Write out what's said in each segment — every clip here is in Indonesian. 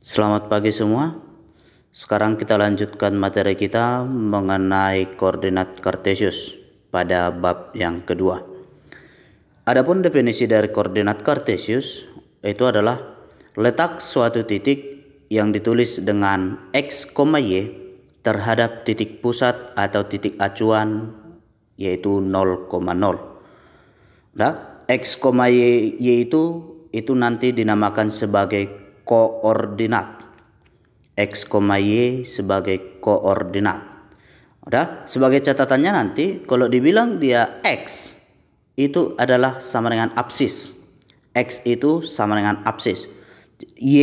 Selamat pagi semua. Sekarang kita lanjutkan materi kita mengenai koordinat kartesius pada bab yang kedua. Adapun definisi dari koordinat kartesius itu adalah letak suatu titik yang ditulis dengan x, y terhadap titik pusat atau titik acuan yaitu 0,0. Nah, x, y itu nanti dinamakan sebagai koordinat. X, y sebagai koordinat. Udah, sebagai catatannya nanti kalau dibilang dia x itu adalah sama dengan absis. X itu sama dengan absis. Y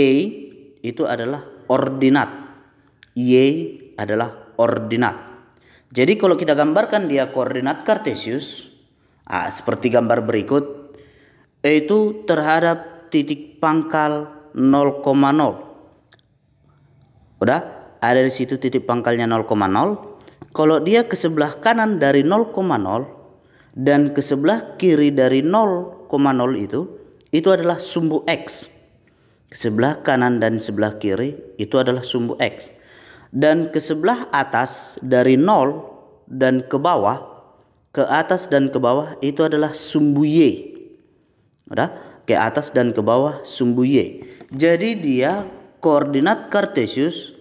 itu adalah ordinat. Y adalah ordinat. Jadi kalau kita gambarkan dia koordinat kartesius, seperti gambar berikut, itu terhadap titik pangkal 0,0. Udah, ada di situ titik pangkalnya 0,0. Kalau dia ke sebelah kanan dari 0,0 dan ke sebelah kiri dari 0,0 itu adalah sumbu x. Sebelah kanan dan sebelah kiri itu adalah sumbu x. Dan ke sebelah atas dari 0 dan ke bawah, ke atas dan ke bawah itu adalah sumbu y. Udah, ke atas dan ke bawah sumbu y. Jadi dia koordinat kartesius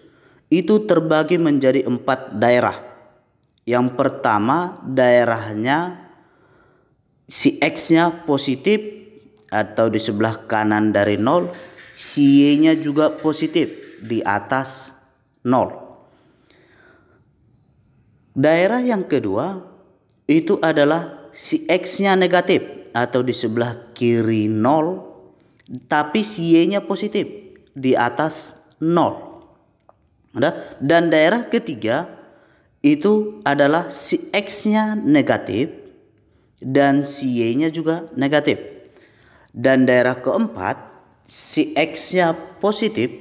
itu terbagi menjadi 4 daerah. Yang pertama daerahnya si x-nya positif atau di sebelah kanan dari 0, si y-nya juga positif di atas 0. Daerah yang kedua itu adalah si x-nya negatif atau di sebelah kiri 0, tapi si y-nya positif di atas 0. Dan daerah ketiga itu adalah si x-nya negatif dan si y-nya juga negatif. Dan daerah keempat si x-nya positif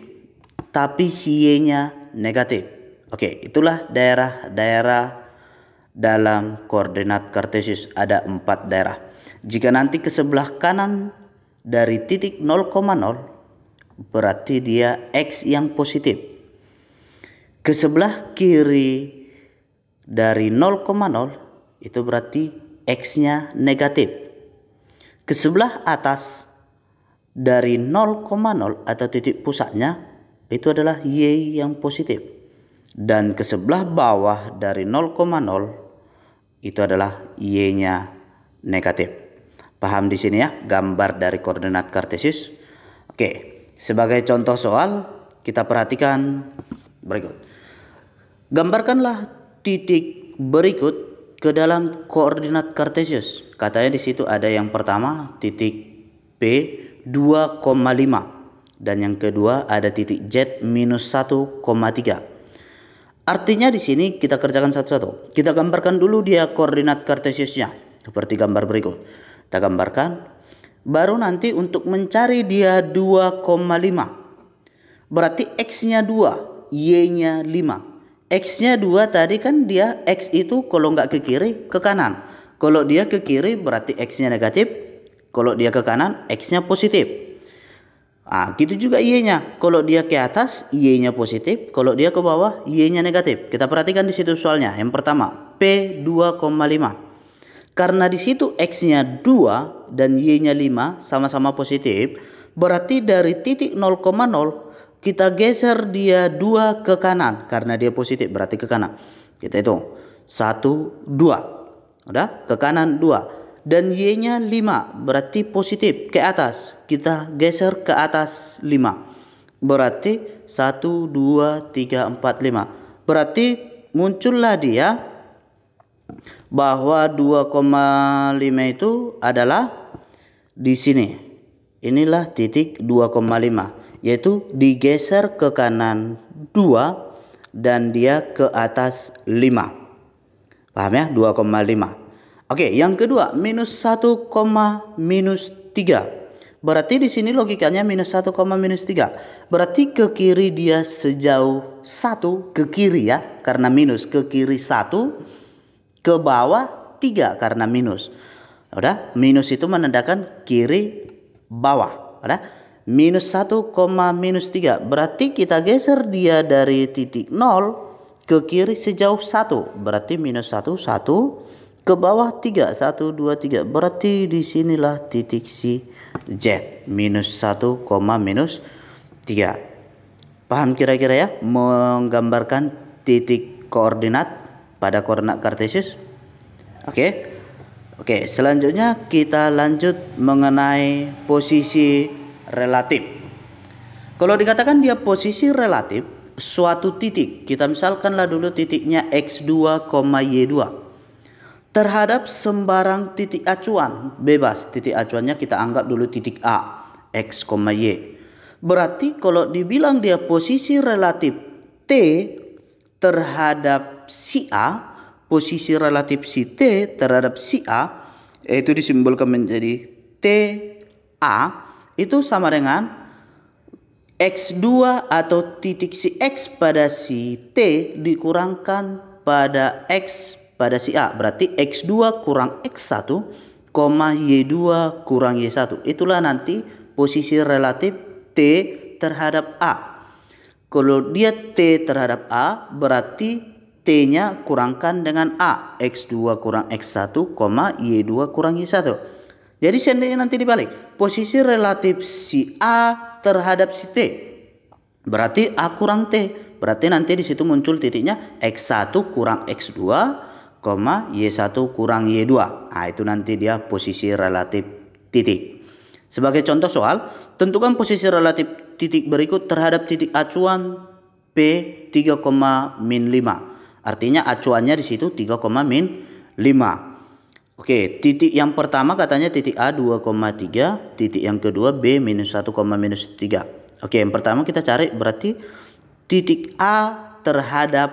tapi si y-nya negatif. Oke, itulah daerah-daerah dalam koordinat kartesius. Ada 4 daerah. Jika nanti ke sebelah kanan dari titik 0,0 berarti dia x yang positif. Ke sebelah kiri dari 0,0 itu berarti x-nya negatif. Ke sebelah atas dari 0,0 atau titik pusatnya itu adalah y yang positif. Dan ke sebelah bawah dari 0,0 itu adalah y-nya negatif. Paham di sini ya gambar dari koordinat kartesius? Oke, sebagai contoh soal kita perhatikan berikut. Gambarkanlah titik berikut ke dalam koordinat kartesius. Katanya di situ ada yang pertama titik P 2,5 dan yang kedua ada titik Z minus 1,3. Artinya di sini kita kerjakan satu-satu. Kita gambarkan dulu dia koordinat kartesiusnya seperti gambar berikut. Kita gambarkan. Baru nanti untuk mencari dia 2,5. Berarti x-nya 2, y-nya 5. X-nya 2 tadi kan dia x itu kalau nggak ke kiri ke kanan. Kalau dia ke kiri berarti x-nya negatif. Kalau dia ke kanan x-nya positif. Gitu juga y-nya. Kalau dia ke atas, y-nya positif. Kalau dia ke bawah, y-nya negatif. Kita perhatikan di situ soalnya. Yang pertama, P 2,5. Karena di situ x-nya 2 dan y-nya 5 sama-sama positif, berarti dari titik 0,0 kita geser dia 2 ke kanan. Karena dia positif, berarti ke kanan. Kita hitung. 1, 2. Udah? Ke kanan 2. Dan y-nya 5 berarti positif ke atas. Kita geser ke atas 5. Berarti 1, 2, 3, 4, 5. Berarti muncullah dia bahwa 2,5 itu adalah di sini. Inilah titik 2,5. Yaitu digeser ke kanan 2 dan dia ke atas 5. Paham ya? 2,5. Oke, yang kedua minus 1, minus 3. Berarti di sini logikanya minus 1, minus 3. Berarti ke kiri dia sejauh 1 ke kiri ya, karena minus ke kiri 1, ke bawah 3 karena minus. Udah, minus itu menandakan kiri bawah. Udah. minus 1, minus 3. Berarti kita geser dia dari titik 0 ke kiri sejauh 1. Berarti minus 1, 1. Ke bawah 3, 1, 2, 3. Berarti disinilah titik si Z. Minus 1, minus 3. Paham kira-kira ya? Menggambarkan titik koordinat pada koordinat kartesius. Oke, selanjutnya kita lanjut mengenai posisi relatif. Kalau dikatakan dia posisi relatif suatu titik, kita misalkanlah dulu titiknya X2, Y2 terhadap sembarang titik acuan bebas. Titik acuannya kita anggap dulu titik A, X, Y. Berarti kalau dibilang dia posisi relatif T terhadap si A, posisi relatif si T terhadap si A, yaitu disimbolkan menjadi TA, itu sama dengan X2 atau titik si X pada si T dikurangkan pada X pada si A. Berarti X2 kurang X1, Y2 kurang Y1. Itulah nanti posisi relatif T terhadap A. Kalau dia T terhadap A, berarti T-nya kurangkan dengan A. X2 kurang X1, Y2 kurang Y1. Jadi seandainya nanti dibalik, posisi relatif si A terhadap si T, berarti A kurang T. Berarti nanti di situ muncul titiknya X1 kurang X2, Y1 kurang Y2. Nah, itu nanti dia posisi relatif titik. Sebagai contoh soal, tentukan posisi relatif titik berikut terhadap titik acuan P 3,-5. Artinya acuannya di situ 3,-5. Oke, titik yang pertama katanya titik A 2,3, titik yang kedua B minus 1, minus 3. Oke, yang pertama kita cari berarti titik A terhadap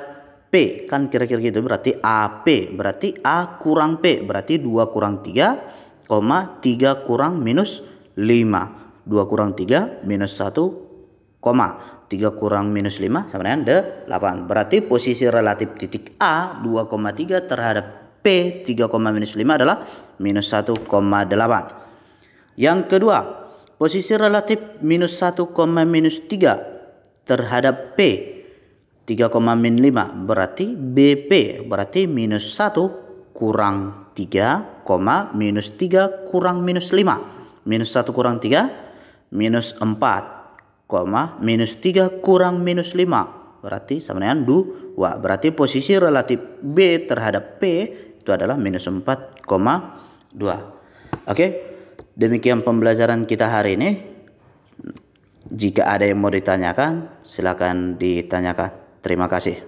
P, kan kira-kira gitu. Berarti AP, berarti A kurang P, berarti 2 kurang 3, 3 kurang minus 5. 2 kurang 3 minus 1, 3 kurang minus 5 sama dengan 8. Berarti posisi relatif titik A 2,3 terhadap P 3,-5 adalah minus 1,8. Yang kedua, posisi relatif minus 1, minus 3 terhadap P 3,-5 berarti BP, berarti minus 1 kurang 3, minus 3 kurang minus 5. Minus 1 kurang 3 minus 4, minus 3 kurang minus 5, berarti sama dengan 2. Berarti posisi relatif B terhadap P itu adalah minus 4,2. Oke, demikian pembelajaran kita hari ini. Jika ada yang mau ditanyakan, silakan ditanyakan. Terima kasih.